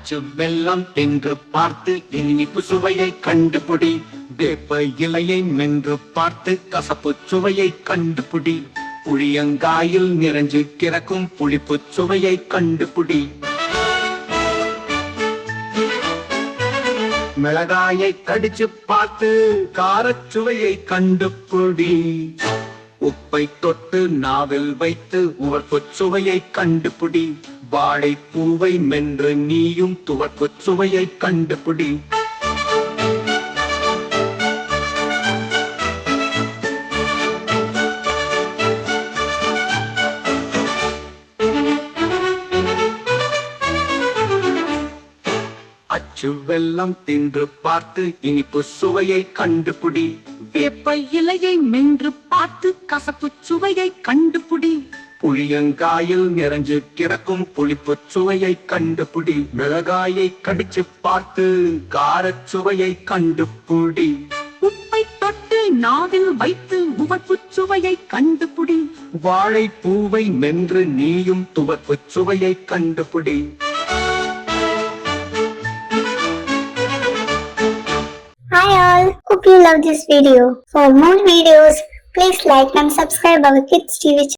அச்சு வெல்லம் தின்று பார்த்து இனிப்பு சுவையை கண்டுபிடி. வேப்ப இலையை மென்று பார்த்து கசப்பு சுவையை கண்டுபிடி. புளியங்காயில் நிறைஞ்சு கிடக்கும் புளிப்பு சுவையை கண்டுபிடி. மிளகாயை கடிச்சு பார்த்து காரச்சுவையை கண்டுபிடி. உப்பை தொட்டு நாவில் வைத்து உவர்ப்பு சுவையை கண்டுபிடி. வாழைப்பூவை மென்று நீயும் துவர்ப்பு சுவையை கண்டுபிடி. அச்சு வெல்லம் தின்று பார்த்து இனிப்பு சுவையை கண்டுபிடி. வேப்ப இலையை மென்று பார்த்து கசப்பு சுவையை கண்டுபிடி. புளியங்காயில் நிறைஞ்சு கிடக்கும் புளிப்பு சுவையை கண்டுபிடி. மிளகாயை கடிச்சு பார்த்து காரச் சுவையை கண்டுபிடி. உப்பை தொட்டு நாவில் வைத்து உவர்ப்பு சுவையை கண்டுபிடி. வாழைப்பூவை மென்று நீயும் துவர்ப்பு சுவையை கண்டுபிடி. Hi all, hope you love this video. For more videos, please like and subscribe our Kids TV channel.